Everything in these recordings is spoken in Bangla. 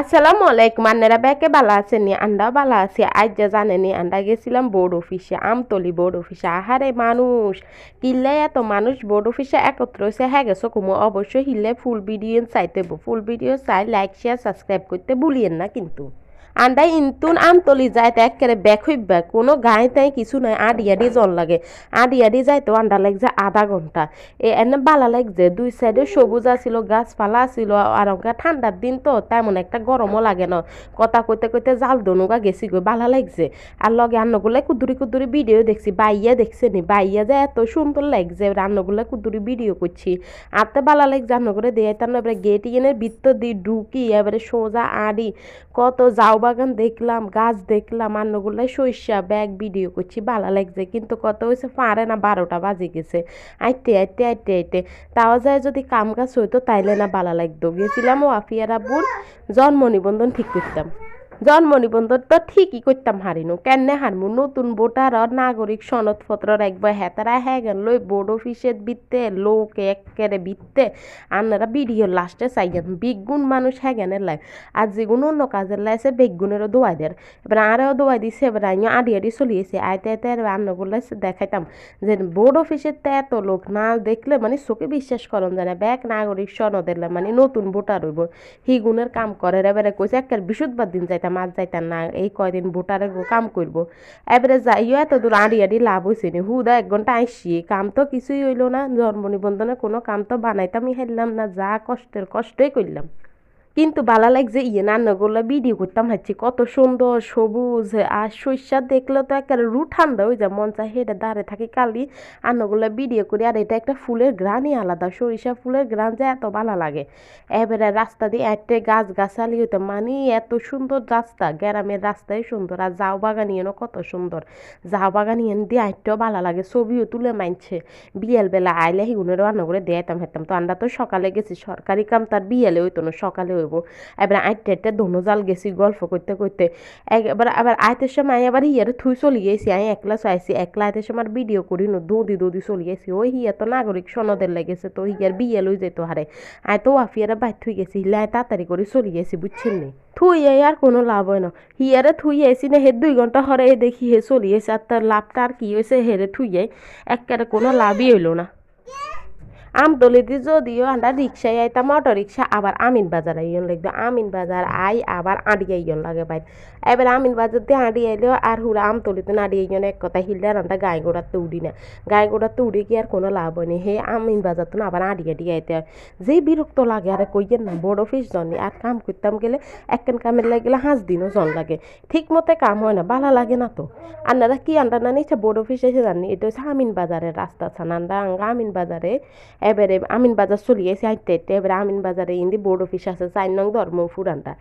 আসসালামু আলাইকুম আন্নারা ব্যাকে বালা আছেনি আন্ডা বালা আছি আজ যা জানেনি আন্ডা গেছিলাম বোর্ড অফিসে আমতলি বোর্ড অফিসে আহারে মানুষ কিল্লে এত মানুষ বোর্ড অফিসে একত্র হয়েছে হ্যাঁ গেছো কুমো অবশ্যই হিললে ফুল ভিডিও চাইতে ফুল ভিডিও চাই লাইক শেয়ার সাবস্ক্রাইব করতে ভুলিয়েন না কিন্তু আন্ডাই ইন্তুন আমতলি যাইতে একেবারে ব্যাক হইবা কোনো গায়ে তাই কিছু নয় আডি জল লাগে আডি যাইতো আন্ডা লাগছে আধা ঘন্টা এনে বালা লাগছে দুই সাইডে সবুজ আছিল গাছপালা আছিল আর ঠান্ডার দিন তো তেমন একটা গরমও লাগে না কথা কইতে কইতে জাল দনুগা গেছি গো বালা লাগছে আর লগে রান্নাগুলো কুদুরি ভিডিও দেখছি বাইয়া দেখছে নি বাইয়া যে এত সুন্দর লাগছে রান্নাগুলো কুদুরি ভিডিও করছি আতে বালা লাগছে রান্না করে দিয়ে তার এবারে গেট ইয়েনের ভিতর দিয়ে ঢুকি এবারে সোজা আড়ি কত যাও বাগান দেখলাম গাছ দেখলাম রান্নাগুলাই সরিষা ব্যাগ ভিডিও করছি ভালো লাগছে কিন্তু কত হয়েছে পারে না 12টা বাজে গেছে আইতে তাও যায় যদি কাম কাজ হইতো তাইলে না ভালো লাগতো গেছিলাম ও আফিয়ার আব্বুর জন্ম নিবন্ধন ঠিক করতাম জন্ম নিবন্ধন তো ঠিকই করতাম হারিনো কেন হারমু নতুন ভোটার আর নাগরিক সনদপত্র রাখবো হেতারা হ্যাঁ গেল লই বোর্ড অফিসের বিত্তে লোক একেরে বিত্তে আনারা ভিডিও লাস্টে চাইগেন বিগুণ মানুষ হ্যাঁ গেনের লাই আর যেগুলো অন্য কাজের লাইছে বেগুনেরও দোয়াই দেয় এবার আরও দোয়াই দিছে এবার আইও আড়ি চলিয়েছে আইতে রান্নাগুলো দেখাইতাম যে বোর্ড অফিসের তো এত লোক না দেখলে মানে চোখে বিশ্বাস করন যায় না ব্যাক নাগরিক সনদের মানে নতুন ভোটার হইব হিগুনের কাম করে এবারে কইছে একের বিশুদ্ধবার দিন যাইতাম আজ যাইতাম না এই কয়দিন ভোটারের কাম করবো এবারে যাইও এত দূর আড়ি লাভ হয়েছে নি হুদা 1 ঘন্টা আইসি কাম তো কিছুই হইলো না জন্ম নিবন্ধনে কোনো কাম তো বানাইতামই হেললাম না যা কষ্টই করলাম কিন্তু ভালো লাগছে রান্নাগুলো ভিডিও করতাম হাঁচি কত সুন্দর সবুজ আর সরিষা দেখলে তো একটা রু ঠান্ডা হয়ে যায় মন চাই হেঁটে দাঁড়ে থাকি কালি রান্নাগুলো ভিডিও করি আর এটা একটা ফুলের গ্রানই আলাদা সরিষা ফুলের গ্রান যে এত ভালো লাগে এবারে রাস্তা দিয়ে একটা গাছালি হইতো মানে এত সুন্দর রাস্তা গ্রামের রাস্তাই সুন্দর আর জাও বাগানিয়েনও কত সুন্দর জাও বাগানিয়েন দিয়ে আইটেও ভালো লাগে ছবিও তুলে মানছে বিয়েল বেলা আইলে হিগুনের রান্না করে দিয়েতাম হেতাম তো আমরা তো সকালে গেছি সরকারি কাম তার বিয়েলে হইতো না সকালে এবার আইতে ধনু জাল গেছি গল্প করতে করতে এবার আবার আইতের সময় আবার হিয়ারে থুই চলি গেছি আমি একলা চাইছি একলা আইতের সময় ভিডিও করি না দৌদি চলি গেছি ওই হিয়া তো নাগরিক সনদের লেগেছে তো হিয়ার বিয়ে লই যেত হারে আয় তো আফিয়ারে বাইর থুই গেছি হিলে তাড়াতাড়ি করে চলি গেছি বুঝছেন নি থুই আর কোনো লাভ হয় না হিয়ারে থুই আইসি না হে 2 ঘন্টা হরে দেখি হে চলি গেছে আর তার লাভটা আর কি হয়েছে হেরে থুই একেবারে কোনো লাভই হইলো না আমতলিতে যদিও আমরা রিক্সায় আইতাম অটো রিক্সা আবার আমিন বাজার আইন লাগতো আমিন বাজার আই আবার আড়ি আইন লাগে বাইর এবার আমিন বাজার দিয়ে আড়ি আইলেও আর হুরা আমতলিতে আড়ি আইন এক কথা হিললে আর আমরা গায়ে গোড়াতে উড়ি না গায়ে গোড়াতে উড়ে কি আর কোনো লাভ হয়নি হে আমিন বাজার তো না আবার আড়ি আইতে হয় যে বিরক্ত লাগে আর কইয়ের না বড় অফিস জন্যে আর কাম করতাম গেলে একখান কামের লাগে গেলে 5 দিনও জন লাগে ঠিক মতো কাম হয় না ভালো লাগে না তো আপনারা কি আন্ডা না নিচ্ছে বড় অফিস এসে জানি এটা হচ্ছে আমিন বাজারের রাস্তা ছান আমরা আমিন বাজারে এবারে আমিন বাজার চলিয়েছে আইতে এবারে আমিন বাজারে ইন্দি বোর্ড অফিস আছে 4 নং ধর্মপুর আন্ডা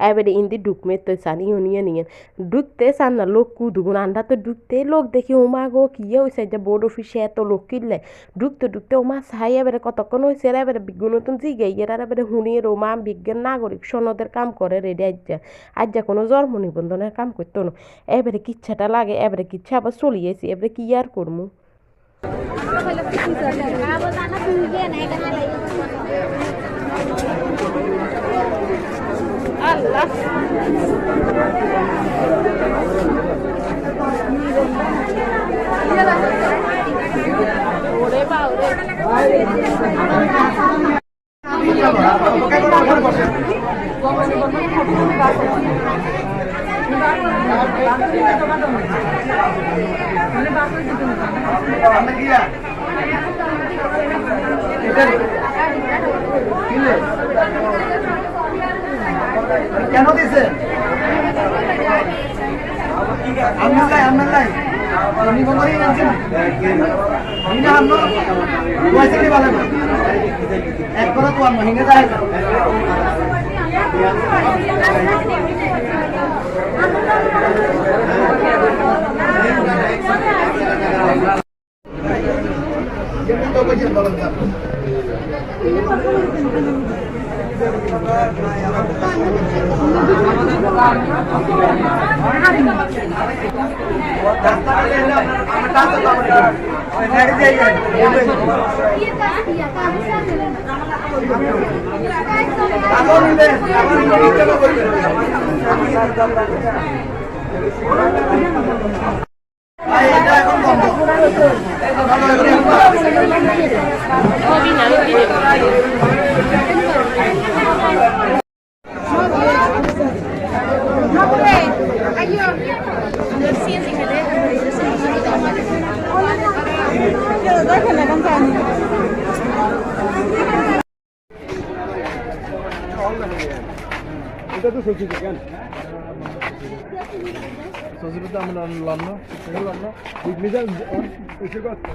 এবারে ইন্দি ঢুকমে তো চান ইউনিয়ন ঢুকতে চান না লোক কুদুগুন আন্ডা তো ঢুকতে লোক দেখি ওমা গো কি হয়েছে যে বোর্ড অফিসে এত লোক কিনলে ঢুকতে ওমা চাই এবারে কতক্ষণ হয়েছে এবারে বিজ্ঞান নতুন জিগাই আর এবারে হুনিয়ে ওমা বিজ্ঞান নাগরিক সনদের কাম করে রেডি আজ্জা কোনো জন্ম নিবন্ধনের কাম করতো না এবারে কিচ্ছাটা লাগে এবারে কিচ্ছা আবার চলিয়েছি এবারে কি আর করবো আল্লাহ ওরে বাউরে কেন দিছে একবার তো হিঙে যায় রাস্তা আবার নিবেন, আবার নিবেন, কেন করবেন? ভাই, এটা এখন বন্ধ। এটা তো সচিব কেন সচিব তো আমরা লন্ন লন্ন ঠিক নিজে এসে কথা